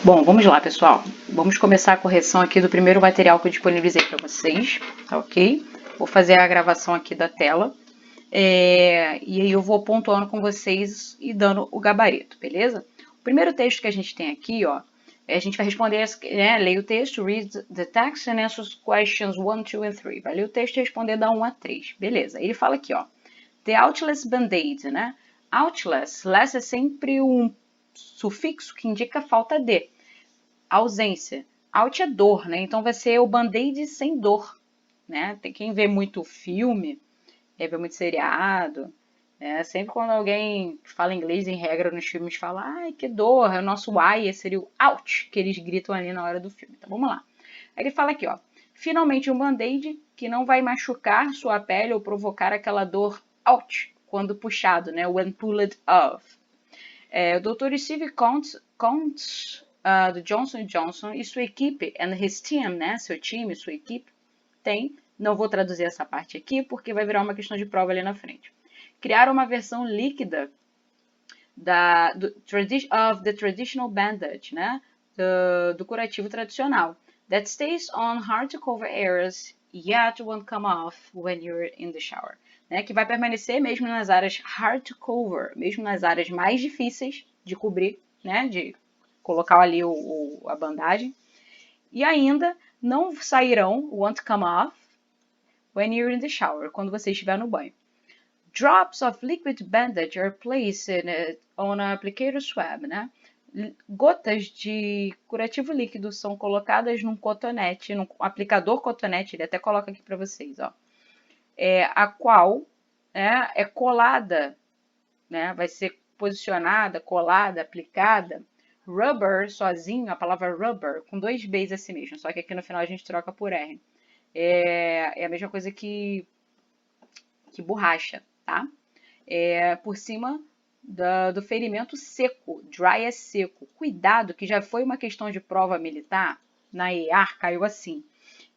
Bom, vamos lá, pessoal. Vamos começar a correção aqui do primeiro material que eu disponibilizei para vocês, tá ok? Vou fazer a gravação aqui da tela. E aí eu vou pontuando com vocês e dando o gabarito, beleza? O primeiro texto que a gente tem aqui, ó, a gente vai responder, né, leia o texto, read the text and answer questions 1, 2 and 3. Vai ler o texto e responder da 1 a 3, beleza? Ele fala aqui, ó, the outless band-aid, né? Outless, less é sempre um sufixo que indica falta de, ausência. Out é dor, né? Então vai ser o band-aid sem dor, né? Tem quem vê muito filme, vê muito seriado, né? Sempre quando alguém fala inglês em regra nos filmes fala, ai, que dor, é o nosso ai, seria o out, que eles gritam ali na hora do filme. Então vamos lá. Aí ele fala aqui, ó, finalmente um band-aid que não vai machucar sua pele ou provocar aquela dor out quando puxado, né? When pulled off. O Dr. Steve Contz do Johnson Johnson e sua equipe, and his team, né? Seu time, sua equipe, tem, não vou traduzir essa parte aqui porque vai virar uma questão de prova ali na frente. Criaram uma versão líquida of the traditional bandage, né? Do curativo tradicional, that stays on hard to cover areas yet won't come off when you're in the shower. Né, que vai permanecer mesmo nas áreas hard to cover, mesmo nas áreas mais difíceis de cobrir, né, de colocar ali a bandagem. E ainda não sairão, won't come off, when you're in the shower, quando você estiver no banho. Drops of liquid bandage are placed on an applicator swab, né? Gotas de curativo líquido são colocadas num cotonete, num aplicador cotonete, ele até coloca aqui para vocês, ó. A qual é colada, né? Vai ser posicionada, colada, aplicada. Rubber sozinho, a palavra rubber, com 2 Bs assim mesmo, só que aqui no final a gente troca por R. É a mesma coisa que borracha, tá? Por cima do ferimento seco, dry é seco. Cuidado, que já foi uma questão de prova militar, na EAR caiu assim.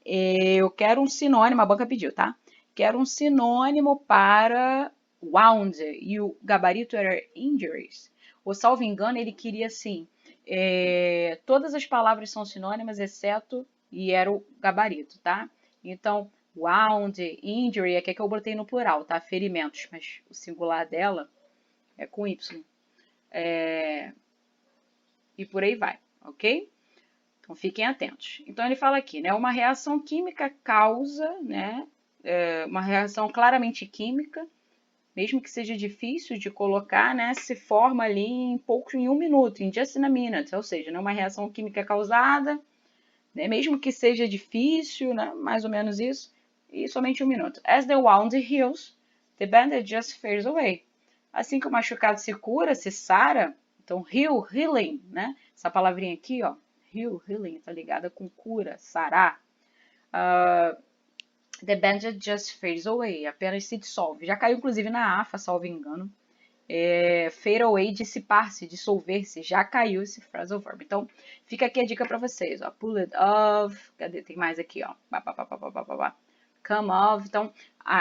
Eu quero um sinônimo, a banca pediu, tá? Quero um sinônimo para wound, e o gabarito era injuries. Ou, salvo engano, ele queria assim, todas as palavras são sinônimas, exceto, e era o gabarito, tá? Então, wound, injury, aqui é que eu botei no plural, tá? Ferimentos, mas o singular dela é com Y. E por aí vai, ok? Então, fiquem atentos. Então, ele fala aqui, né? Uma reação química causa, né? Uma reação claramente química, mesmo que seja difícil de colocar, né? Se forma ali em 1 minuto, in just in a minute. Ou seja, né, uma reação química causada, né, mesmo que seja difícil, né? Mais ou menos isso, e somente 1 minuto. As the wound heals, the bandage just fades away. Assim que o machucado se cura, se sara, então heal, healing, né? Essa palavrinha aqui, ó, heal, healing, tá ligada com cura, sarar. The bandage just fades away, apenas se dissolve. Já caiu inclusive na AFA, salvo engano. Fade away, dissipar-se, dissolver-se, já caiu esse phrasal verb. Então, fica aqui a dica para vocês, ó. Pull it off, cadê? Tem mais aqui, ó. Come off. Então,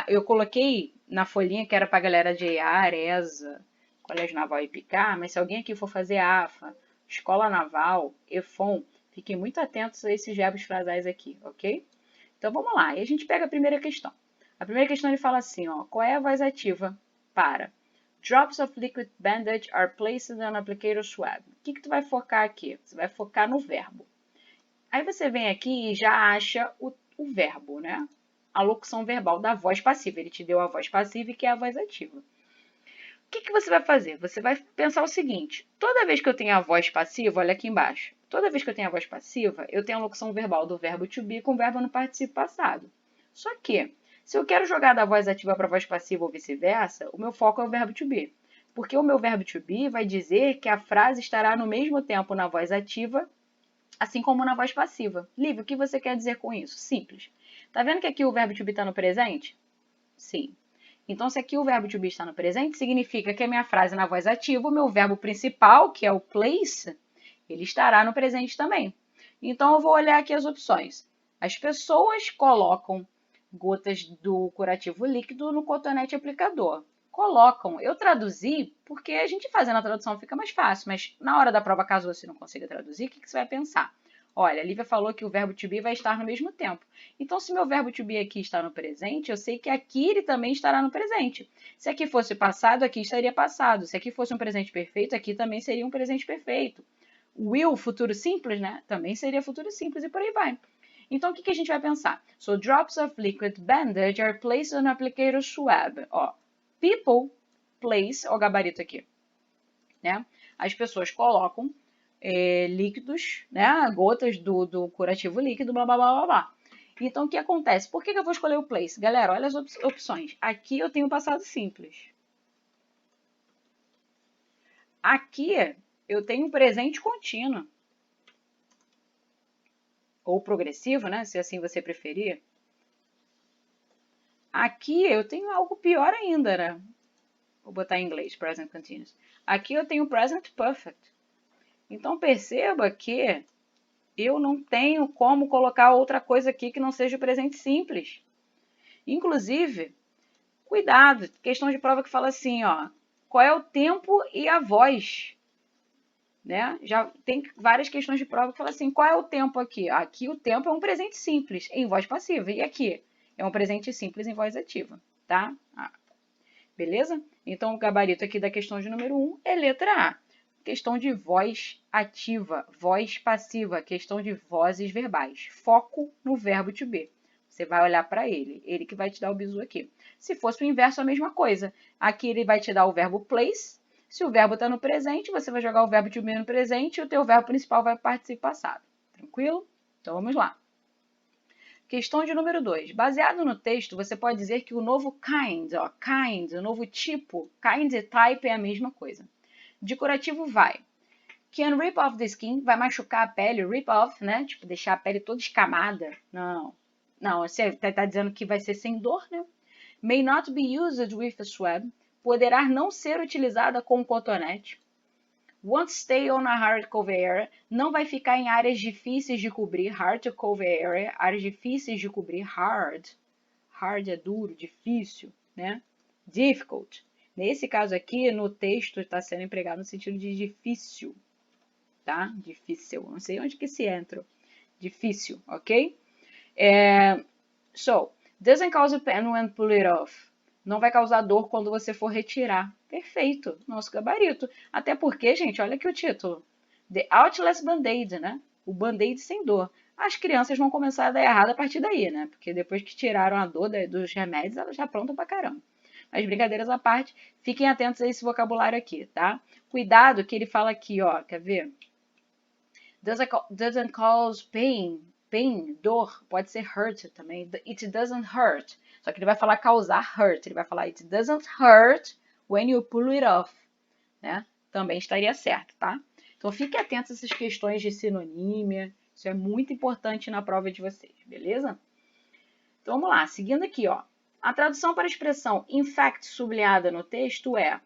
eu coloquei na folhinha que era para galera de EAR, ESA, Colégio Naval e Picar, mas se alguém aqui for fazer AFA, Escola Naval, EFON, fiquem muito atentos a esses verbos frasais aqui, ok? Então, vamos lá. E a gente pega a primeira questão. A primeira questão ele fala assim, ó, qual é a voz ativa para drops of liquid bandage are placed on applicator swab. O que tu vai focar aqui? Você vai focar no verbo. Aí você vem aqui e já acha o verbo, né? A locução verbal da voz passiva. Ele te deu a voz passiva, que é a voz ativa. O que você vai fazer? Você vai pensar o seguinte, toda vez que eu tenho a voz passiva, olha aqui embaixo, toda vez que eu tenho a voz passiva, eu tenho a locução verbal do verbo to be com o verbo no participio passado. Só que, se eu quero jogar da voz ativa para a voz passiva ou vice-versa, o meu foco é o verbo to be. Porque o meu verbo to be vai dizer que a frase estará no mesmo tempo na voz ativa, assim como na voz passiva. Lívia, o que você quer dizer com isso? Simples. Tá vendo que aqui o verbo to be está no presente? Sim. Então, se aqui o verbo to be está no presente, significa que a minha frase na voz ativa, o meu verbo principal, que é o place, ele estará no presente também. Então, eu vou olhar aqui as opções. As pessoas colocam gotas do curativo líquido no cotonete aplicador. colocam. Eu traduzi porque a gente fazendo a tradução fica mais fácil, mas na hora da prova, caso você não consiga traduzir, o que você vai pensar? Olha, a Lívia falou que o verbo to be vai estar no mesmo tempo. Então, se meu verbo to be aqui está no presente, eu sei que aqui ele também estará no presente. Se aqui fosse passado, aqui estaria passado. Se aqui fosse um presente perfeito, aqui também seria um presente perfeito. Will, futuro simples, né? Também seria futuro simples e por aí vai. Então, o que a gente vai pensar? So, drops of liquid bandage are placed on applicator swab. Ó, people place, ó o gabarito aqui, né? As pessoas colocam líquidos, né? Gotas do curativo líquido, blá, blá, blá, blá, blá. Então, o que acontece? Por que eu vou escolher o place? Galera, olha as opções. Aqui eu tenho passado simples. Aqui eu tenho presente contínuo. Ou progressivo, né? Se assim você preferir. Aqui eu tenho algo pior ainda, né? Vou botar em inglês, present continuous. Aqui eu tenho present perfect. Então, perceba que eu não tenho como colocar outra coisa aqui que não seja o presente simples. Inclusive, cuidado, questão de prova que fala assim, ó, qual é o tempo e a voz, né? Já tem várias questões de prova que falam assim, qual é o tempo aqui? Aqui o tempo é um presente simples em voz passiva, e aqui é um presente simples em voz ativa, tá? Beleza? Então, o gabarito aqui da questão de número 1 é letra A. Questão de voz ativa, voz passiva, questão de vozes verbais. Foco no verbo to be. Você vai olhar para ele que vai te dar o bizu aqui. Se fosse o inverso, a mesma coisa. Aqui ele vai te dar o verbo place. Se o verbo está no presente, você vai jogar o verbo to be no presente e o teu verbo principal vai participio passado. Tranquilo? Então, vamos lá. Questão de número 2. Baseado no texto, você pode dizer que o novo kind, ó, kind, o novo tipo, kind e type é a mesma coisa. Decorativo vai. Can rip off the skin, vai machucar a pele, rip off, né? Tipo, deixar a pele toda escamada. Não. Não, você tá dizendo que vai ser sem dor, né? May not be used with a swab, poderá não ser utilizada com cotonete. Won't stay on a hard cover area, não vai ficar em áreas difíceis de cobrir, hard to cover area, áreas difíceis de cobrir, hard. Hard é duro, difícil, né? Difficult. Nesse caso aqui, no texto, está sendo empregado no sentido de difícil, tá? Difícil, não sei onde que se entra. Difícil, ok? So, doesn't cause pain when pull it off. Não vai causar dor quando você for retirar. Perfeito, nosso gabarito. Até porque, gente, olha aqui o título. The Outless Band-Aid, né? O Band-Aid sem dor. As crianças vão começar a dar errado a partir daí, né? Porque depois que tiraram a dor dos remédios, elas já prontam pra caramba. Mas brincadeiras à parte, fiquem atentos a esse vocabulário aqui, tá? Cuidado que ele fala aqui, ó, quer ver? Doesn't cause pain. Pain, dor, pode ser hurt também. It doesn't hurt. Só que ele vai falar causar hurt. Ele vai falar it doesn't hurt when you pull it off. Né? Também estaria certo, tá? Então, fique atento a essas questões de sinonímia. Isso é muito importante na prova de vocês, beleza? Então, vamos lá. Seguindo aqui, ó. A tradução para a expressão in fact sublinhada no texto é...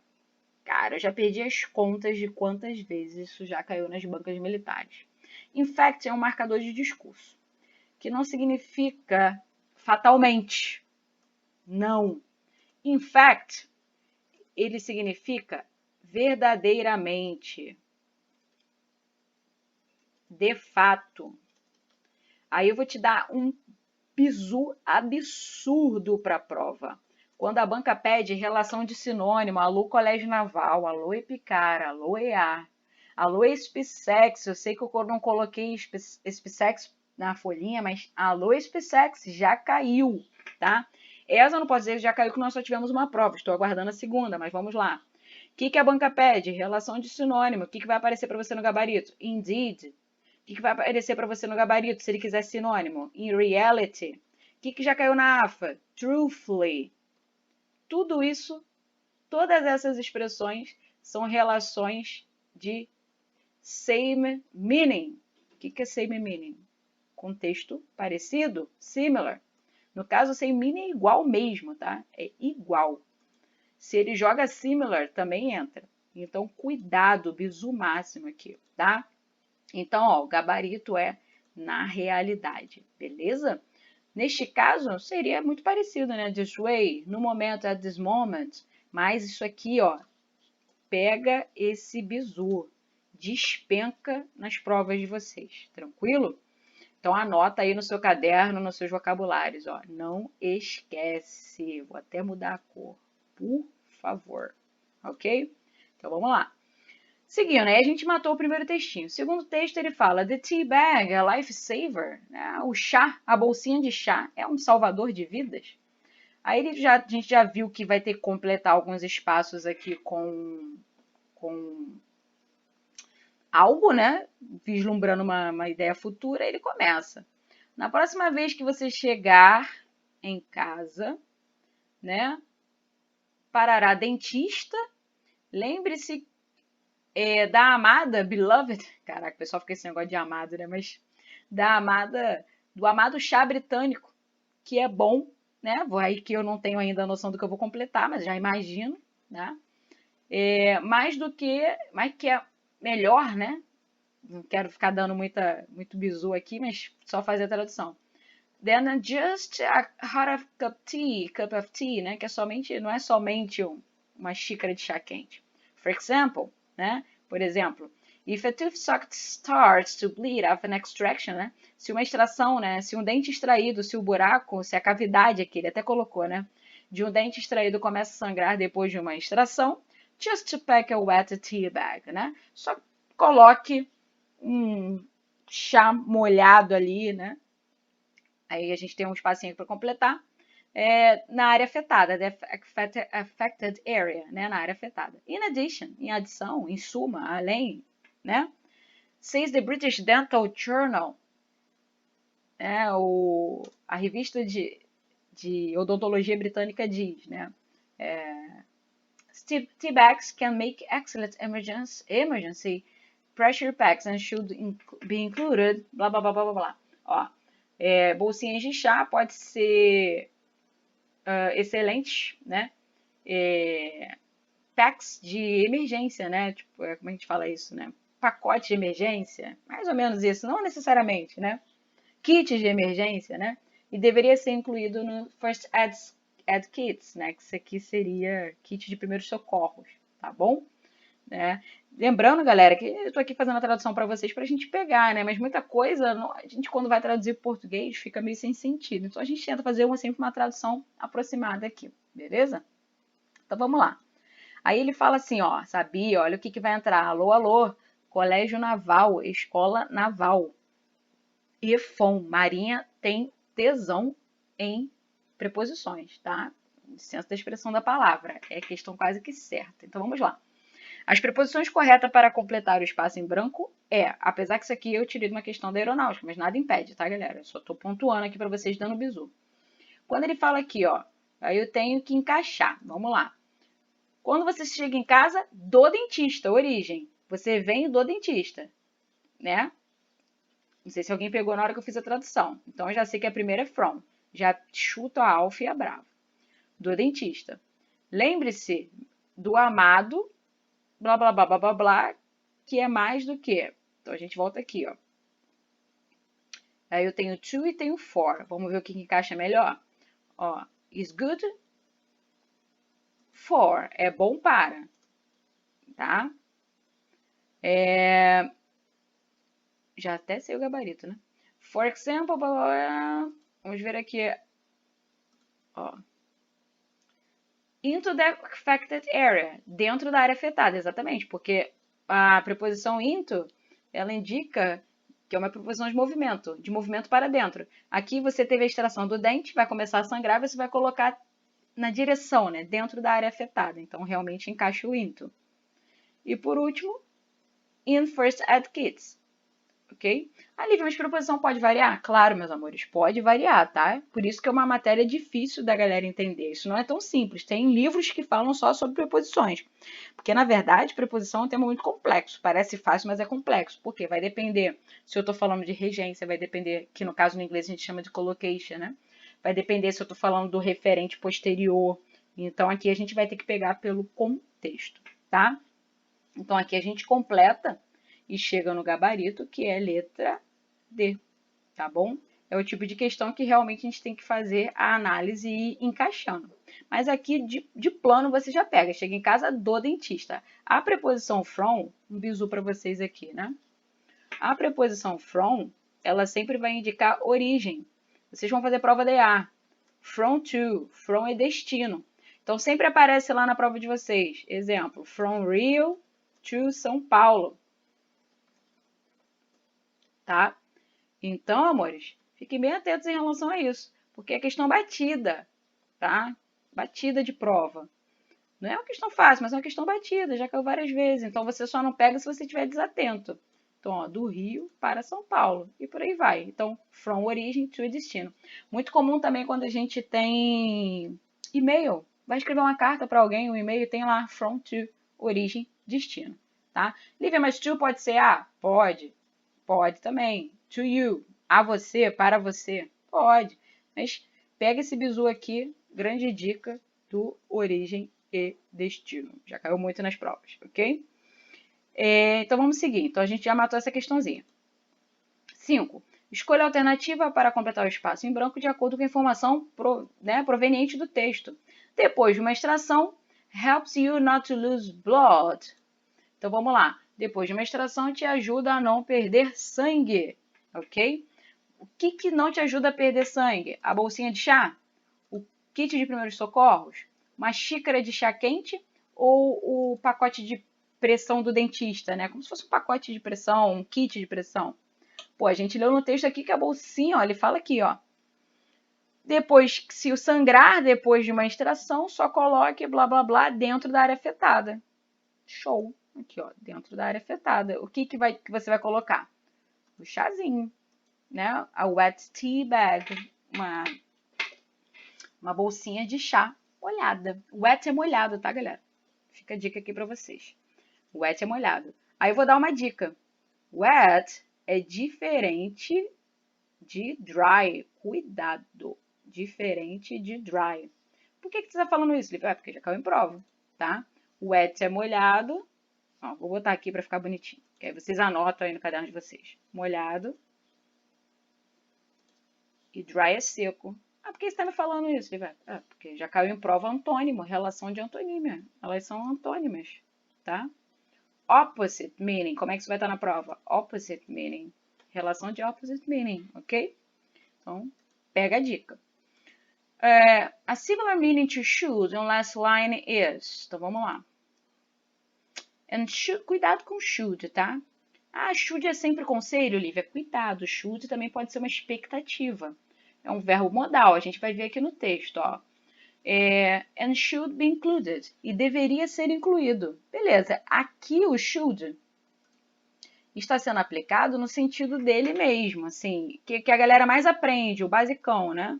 Cara, eu já perdi as contas de quantas vezes isso já caiu nas bancas militares. In fact é um marcador de discurso, que não significa fatalmente. Não. In fact, ele significa verdadeiramente. De fato. Aí eu vou te dar um bizu absurdo para a prova. Quando a banca pede relação de sinônimo, alô Colégio Naval, alô Epicar, alô EA, alô SPSEX, eu sei que eu não coloquei SPSEX na folhinha, mas alô SPSEX já caiu, tá? Essa eu não posso dizer que já caiu, que nós só tivemos uma prova, estou aguardando a segunda, mas vamos lá. O que a banca pede? Relação de sinônimo. O que vai aparecer para você no gabarito? Indeed. O que vai aparecer para você no gabarito, se ele quiser sinônimo? In reality. O que já caiu na AFA? Truthfully. Tudo isso, todas essas expressões são relações de same meaning. O que é same meaning? Contexto parecido, similar. No caso, same meaning é igual mesmo, tá? É igual. Se ele joga similar, também entra. Então, cuidado, bizu máximo aqui, tá? Então, ó, o gabarito é na realidade, beleza? Neste caso, seria muito parecido, né? This way, no momento, at this moment. Mas isso aqui, ó, pega esse bizu, despenca nas provas de vocês, tranquilo? Então anota aí no seu caderno, nos seus vocabulários, ó, não esquece. Vou até mudar a cor, por favor, ok? Então vamos lá. Seguindo, aí a gente matou o primeiro textinho. O segundo texto ele fala: The tea bag, a lifesaver, né? O chá, a bolsinha de chá, é um salvador de vidas. Aí a gente já viu que vai ter que completar alguns espaços aqui com algo, né? Vislumbrando uma ideia futura, ele começa. Na próxima vez que você chegar em casa, né? Parará dentista, lembre-se da amada, beloved, caraca, o pessoal fica esse negócio de amado, né? Mas do amado chá britânico, que é bom, né? Aí que eu não tenho ainda a noção do que eu vou completar, mas já imagino, né? Mais que é melhor, né? Não quero ficar dando muito bizu aqui, mas só fazer a tradução. Then just a hot cup of tea, né? Que não é somente uma xícara de chá quente. For example, né? Por exemplo, if a tooth socket starts to bleed after an extraction, né? Se uma extração, né? Se um dente extraído, se o buraco, se a cavidade aqui, ele até colocou, né? De um dente extraído começa a sangrar depois de uma extração, just to pack a wet tea bag, né? Só coloque um chá molhado ali, né? Aí a gente tem um espacinho para completar. Na área afetada, the affected area, né? Na área afetada. In addition, em adição, em suma, além, né? Says the British Dental Journal, a revista de odontologia britânica diz, né? Tea bags can make excellent emergency pressure packs and should be included, blá, blá, blá, blá, blá. Ó, bolsinhas de chá pode ser excelentes, né? Packs de emergência, né? Tipo, como a gente fala isso, né? Pacote de emergência, mais ou menos isso, não necessariamente, né? Kits de emergência, né? E deveria ser incluído no First Aid Kits, né? Que isso aqui seria kit de primeiros socorros, tá bom? Né? Lembrando, galera, que eu tô aqui fazendo a tradução para vocês pra gente pegar, né? Mas muita coisa, a gente quando vai traduzir português fica meio sem sentido. Então a gente tenta fazer sempre uma tradução aproximada aqui, beleza? Então vamos lá. Aí ele fala assim, ó, sabia, olha o que vai entrar. Alô, alô, colégio naval, escola naval. EFON, marinha tem tesão em preposições, tá? Licença da expressão da palavra, é questão quase que certa. Então vamos lá. As preposições corretas para completar o espaço em branco apesar que isso aqui eu tirei de uma questão da aeronáutica, mas nada impede, tá, galera? Eu só tô pontuando aqui para vocês dando bizu. Quando ele fala aqui, ó, aí eu tenho que encaixar. Vamos lá. Quando você chega em casa, do dentista, origem. Você vem do dentista, né? Não sei se alguém pegou na hora que eu fiz a tradução. Então eu já sei que a primeira é from. Já chuto a alfa e a brava. Do dentista. Lembre-se do amado, blá, blá, blá, blá, blá, blá, que é mais do que. Então a gente volta aqui, ó. Aí eu tenho to e tenho for. Vamos ver o que encaixa melhor. Ó, is good for. É bom para. Tá? Já até sei o gabarito, né? For example, blá, blá, blá. Vamos ver aqui. Ó. Into the affected area. Dentro da área afetada, exatamente. Porque a preposição into, ela indica que é uma preposição de movimento para dentro. Aqui você teve a extração do dente, vai começar a sangrar, você vai colocar na direção, né? Dentro da área afetada. Então, realmente encaixa o into. E por último, in first aid kits. Ok? A nível de preposição pode variar? Claro, meus amores, pode variar, tá? Por isso que é uma matéria difícil da galera entender. Isso não é tão simples. Tem livros que falam só sobre preposições. Porque, na verdade, preposição é um tema muito complexo. Parece fácil, mas é complexo. Por quê? Vai depender se eu estou falando de regência, vai depender, que no caso no inglês a gente chama de collocation, né? Vai depender se eu estou falando do referente posterior. Então, aqui a gente vai ter que pegar pelo contexto, tá? Então, aqui a gente completa e chega no gabarito, que é letra D, tá bom? é o tipo de questão que realmente a gente tem que fazer a análise e ir encaixando. Mas aqui, de plano, você já pega. Chega em casa do dentista. A preposição from, um bizu para vocês aqui, né? A preposição from, ela sempre vai indicar origem. Vocês vão fazer prova de EA. From to. From é destino. Então, sempre aparece lá na prova de vocês. Exemplo, from Rio to São Paulo. Tá? Então, amores, fiquem bem atentos em relação a isso. Porque é questão batida, tá? Batida de prova. Não é uma questão fácil, mas é uma questão batida. Já caiu várias vezes. Então, você só não pega se você estiver desatento. Então, ó, do Rio para São Paulo. E por aí vai. Então, from origem to destino. Muito comum também quando a gente tem e-mail. Vai escrever uma carta para alguém, um e-mail tem lá from to, origem, destino. Tá? Lívia, mas to pode ser a? Pode. Pode também. To you. A você, para você. Pode. Mas pega esse bizu aqui, grande dica do origem e destino. Já caiu muito nas provas, ok? Então vamos seguir. Então a gente já matou essa questãozinha. 5. Escolha a alternativa para completar o espaço em branco de acordo com a informação proveniente do texto. Depois de uma extração, helps you not to lose blood. Então vamos lá. Depois de uma extração, te ajuda a não perder sangue, ok? O que não te ajuda a perder sangue? A bolsinha de chá? O kit de primeiros socorros? Uma xícara de chá quente? Ou o pacote de pressão do dentista, né? Como se fosse um pacote de pressão, um kit de pressão. Pô, a gente leu no texto aqui que a bolsinha, ó, ele fala aqui, ó. Depois, se o sangrar depois de uma extração, só coloque blá blá blá dentro da área afetada. Show. Aqui, ó, dentro da área afetada. O que você vai colocar? O chazinho, né? A wet tea bag, uma bolsinha de chá molhada. Wet é molhado, tá, galera? Fica a dica aqui pra vocês. Wet é molhado. Aí eu vou dar uma dica. Wet é diferente de dry. Cuidado. Diferente de dry. Por que você está falando isso, Lívia? Porque já caiu em prova, tá? Wet é molhado. Ó, vou botar aqui para ficar bonitinho. Que aí vocês anotam aí no caderno de vocês. Molhado. E dry é seco. Ah, por que você está me falando isso, Lívia? Porque já caiu em prova antônimo, relação de antonímia. Elas são antônimas, tá? Opposite meaning. Como é que isso vai estar na prova? Opposite meaning. Relação de opposite meaning, ok? Então, pega a dica. A similar meaning to should in last line is. Então, vamos lá. And should, cuidado com should, tá? Ah, should é sempre conselho, Lívia? Cuidado, should também pode ser uma expectativa. É um verbo modal, a gente vai ver aqui no texto, ó. And should be included. E deveria ser incluído. Beleza, aqui o should está sendo aplicado no sentido dele mesmo, assim, que a galera mais aprende, o basicão, né?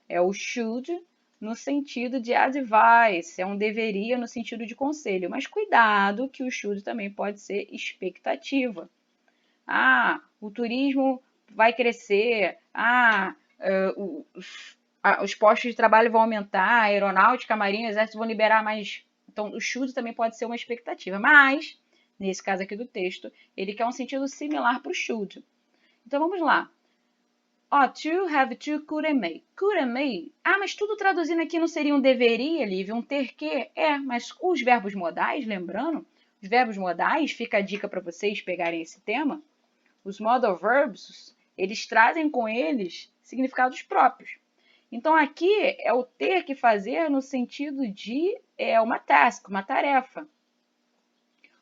É o should no sentido de advice, é um deveria no sentido de conselho. Mas cuidado que o should também pode ser expectativa. Ah, o turismo vai crescer. Os postos de trabalho vão aumentar, a aeronáutica, a marinha, o exército vão liberar mais. Então, o should também pode ser uma expectativa. Mas, nesse caso aqui do texto, ele quer um sentido similar para o should. Então, vamos lá. Ought to, have to, could and may. Could and may. Ah, mas tudo traduzindo aqui não seria um deveria, Lívia, um ter que? Mas os verbos modais, lembrando, os verbos modais, fica a dica para vocês pegarem esse tema, os modal verbs, eles trazem com eles significados próprios. Então, aqui é o ter que fazer no sentido de uma task, uma tarefa.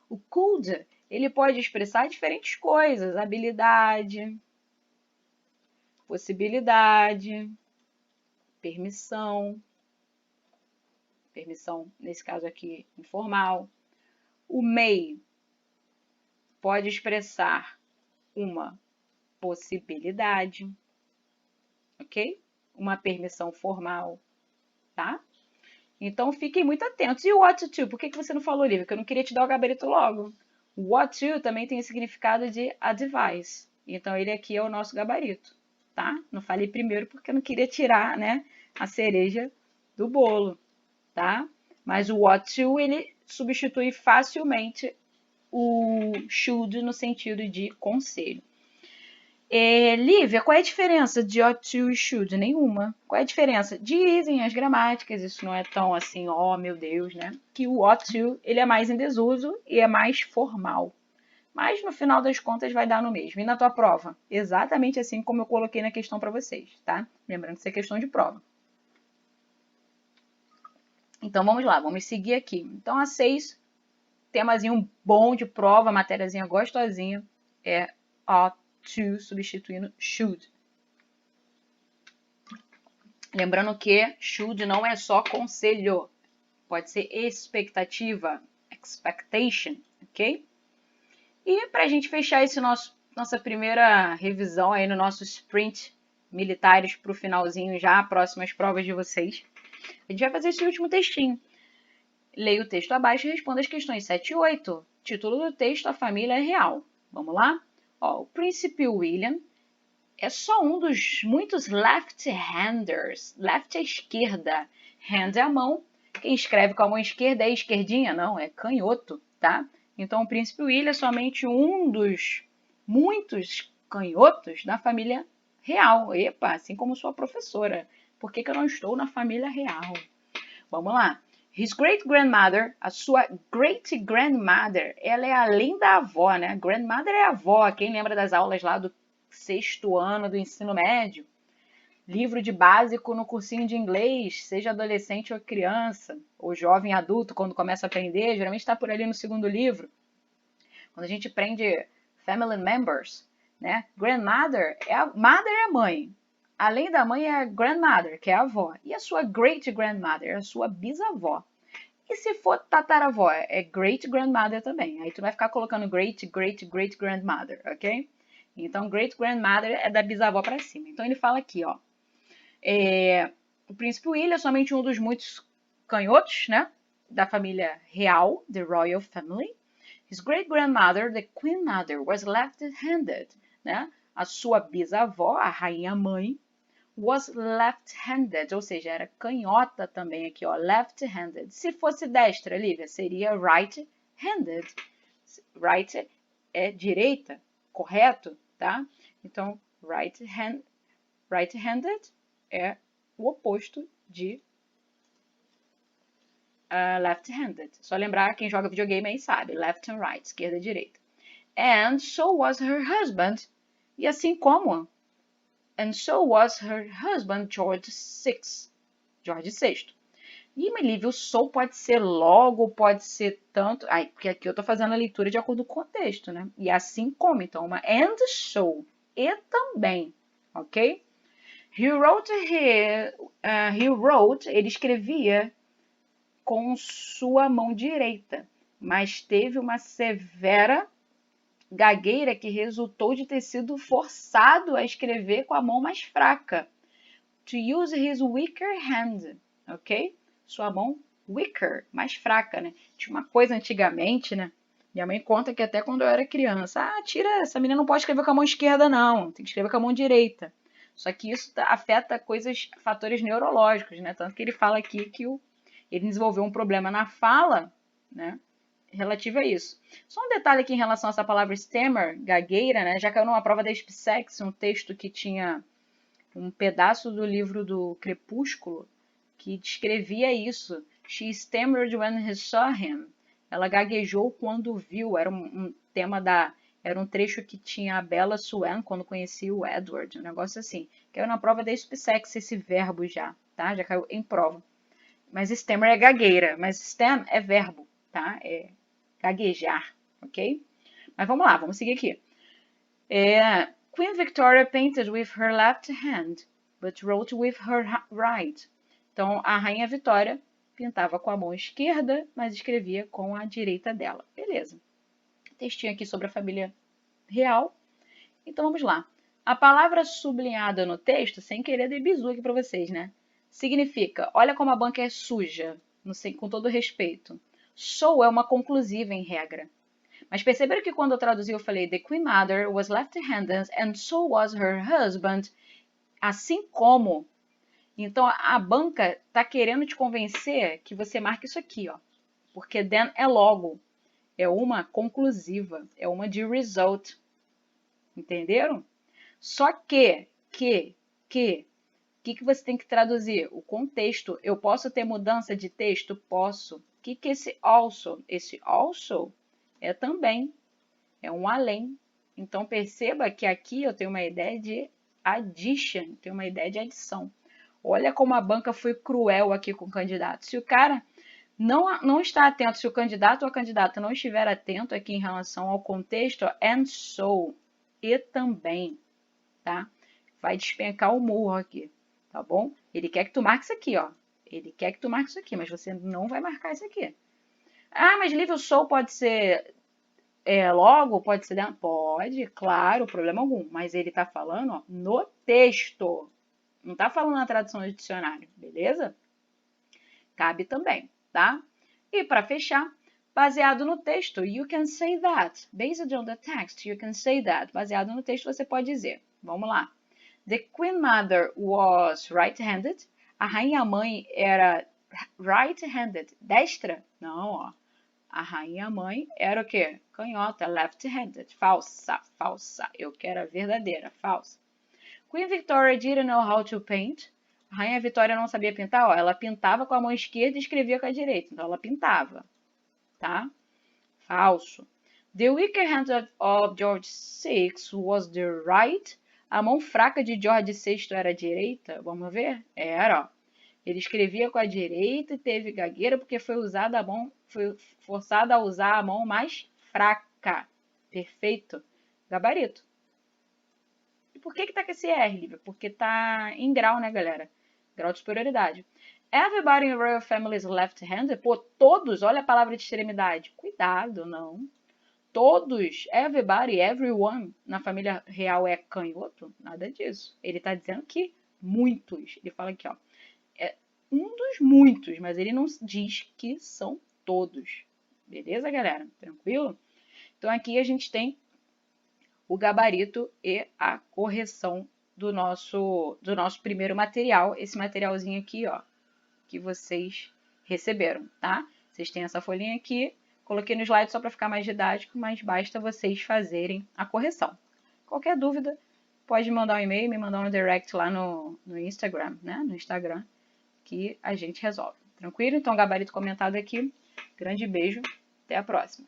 O could, ele pode expressar diferentes coisas, habilidade, possibilidade, permissão, nesse caso aqui, informal. O may pode expressar uma possibilidade, ok? Uma permissão formal, tá? Então, fiquem muito atentos. E o what to? Por que você não falou, Lívia? Porque eu não queria te dar o gabarito logo. O what to também tem o significado de advice. Então, ele aqui é o nosso gabarito, tá? Não falei primeiro porque eu não queria tirar, né, a cereja do bolo, tá? Mas o what to, ele substitui facilmente o should no sentido de conselho. Lívia, qual é a diferença de ought to e should? Nenhuma. Qual é a diferença? Dizem as gramáticas, isso não é tão assim, oh meu Deus, né? Que o ought to, ele é mais em desuso e é mais formal. Mas no final das contas vai dar no mesmo. E na tua prova? Exatamente assim como eu coloquei na questão para vocês, tá? Lembrando que isso é questão de prova. Então vamos lá, vamos seguir aqui. Então a 6, temazinho bom de prova, matériazinha gostosinha, é ought to substituindo should. Lembrando que should não é só conselho, pode ser expectativa, expectation, ok? E para a gente fechar esse nossa primeira revisão aí no nosso sprint militares para o finalzinho já, próximas provas de vocês, a gente vai fazer esse último textinho. Leia o texto abaixo e responda as questões 7 e 8. Título do texto, a família é real. Vamos lá? Ó, o príncipe William é só um dos muitos left-handers. Left é esquerda. Hand é a mão. Quem escreve com a mão esquerda é esquerdinha? Não, é canhoto, tá? Então, o príncipe William é somente um dos muitos canhotos da família real. Epa, assim como sua professora. Por que eu não estou na família real? Vamos lá. His great-grandmother, a sua great-grandmother, ela é além da avó, né? Grandmother é a avó. Quem lembra das aulas lá do 6º ano do ensino médio? Livro de básico no cursinho de inglês, seja adolescente ou criança, ou jovem adulto, quando começa a aprender, geralmente está por ali no 2º livro. Quando a gente aprende family members, né? Grandmother, mother é a mãe. Além da mãe é a grandmother, que é a avó. E a sua great-grandmother, é a sua bisavó. E se for tataravó, é great-grandmother também. Aí tu vai ficar colocando great-great-great-grandmother, ok? Então, great-grandmother é da bisavó para cima. Então, ele fala aqui, ó. O príncipe William é somente um dos muitos canhotos, né? Da família real, the royal family. His great-grandmother, the queen mother, was left-handed, né? A sua bisavó, a rainha-mãe, was left-handed, ou seja, era canhota também aqui, ó, left-handed. Se fosse destra, Lívia, seria right-handed. Right é direita, correto, tá? Então, right-handed é o oposto de left-handed. Só lembrar, quem joga videogame aí sabe, left and right, esquerda e direita. And so was her husband, e assim como and so was her husband, George VI. E, Melívia, o so pode ser logo, pode ser tanto... porque aqui eu estou fazendo a leitura de acordo com o contexto, né? E assim como, então, uma and so, e também, ok? He wrote, ele escrevia com sua mão direita, mas teve uma severa gagueira que resultou de ter sido forçado a escrever com a mão mais fraca. To use his weaker hand, ok? Sua mão weaker, mais fraca, né? Tinha uma coisa antigamente, né? Minha mãe conta que até quando eu era criança, tira, essa menina não pode escrever com a mão esquerda, não. Tem que escrever com a mão direita. Só que isso afeta fatores neurológicos, né? Tanto que ele fala aqui que ele desenvolveu um problema na fala, né? Relativo a isso. Só um detalhe aqui em relação a essa palavra stammer, gagueira, né? Já caiu numa prova da SPSEX, um texto que tinha um pedaço do livro do Crepúsculo que descrevia isso. She stammered when he saw him. Ela gaguejou quando viu. Era um tema era um trecho que tinha a Bella Swan quando conhecia o Edward, um negócio assim. Caiu na prova da SPSEX esse verbo já, tá? Já caiu em prova. Mas stammer é gagueira, mas stem é verbo, tá? É gaguejar, ok? Mas vamos lá, vamos seguir aqui. Queen Victoria painted with her left hand, but wrote with her right. Então, a Rainha Vitória pintava com a mão esquerda, mas escrevia com a direita dela. Beleza. Textinho aqui sobre a família real. Então, vamos lá. A palavra sublinhada no texto, sem querer dar bizu aqui para vocês, né? Significa, olha como a banca é suja, com todo respeito. So é uma conclusiva em regra. Mas perceberam que quando eu traduzi eu falei The Queen Mother was left-handed and so was her husband, assim como. Então a banca está querendo te convencer que você marque isso aqui, ó. Porque then é logo, é uma conclusiva, é uma de result. Entenderam? Só que o que você tem que traduzir? O contexto. Eu posso ter mudança de texto? Posso. O que é esse also? Esse also é também, é um além. Então, perceba que aqui eu tenho uma ideia de addition, tenho uma ideia de adição. Olha como a banca foi cruel aqui com o candidato. Se o cara não está atento, se o candidato ou a candidata não estiver atento aqui em relação ao contexto, and so, e também, tá? Vai despencar o murro aqui, tá bom? Ele quer que tu marque isso aqui, ó. Ele quer que tu marque isso aqui, mas você não vai marcar isso aqui. Ah, mas livre so pode ser logo, pode ser dentro? Pode, claro, problema algum. Mas ele tá falando, ó, no texto. Não tá falando na tradução do dicionário, beleza? Cabe também, tá? E para fechar, baseado no texto, you can say that. Based on the text, you can say that. Baseado no texto, você pode dizer. Vamos lá. The Queen Mother was right-handed. A rainha-mãe era right-handed. Destra? Não, ó. A rainha-mãe era o quê? Canhota, left-handed. Falsa, falsa. Eu quero a verdadeira, falsa. Queen Victoria didn't know how to paint. A rainha Vitória não sabia pintar, ó. Ela pintava com a mão esquerda e escrevia com a direita. Então, ela pintava, tá? Falso. The weaker hand of George VI was the right. A mão fraca de George VI era a direita? Vamos ver? Era, ó. Ele escrevia com a direita e teve gagueira porque foi forçado a usar a mão mais fraca. Perfeito. Gabarito. E por que tá com esse R, Lívia? Porque tá em grau, né, galera? Grau de superioridade. Everybody in the royal family is left-handed. Pô, todos, olha a palavra de extremidade. Cuidado, não. Todos, everybody, everyone na família real é canhoto? Nada disso. Ele tá dizendo que muitos. Ele fala aqui, ó. É um dos muitos, mas ele não diz que são todos. Beleza, galera? Tranquilo? Então aqui a gente tem o gabarito e a correção do nosso primeiro material, esse materialzinho aqui, ó, que vocês receberam, tá? Vocês têm essa folhinha aqui, coloquei no slide só para ficar mais didático, mas basta vocês fazerem a correção. Qualquer dúvida, pode mandar um e-mail, me mandar um direct lá no Instagram, né? No Instagram, que a gente resolve. Tranquilo? Então, gabarito comentado aqui. Grande beijo, até a próxima.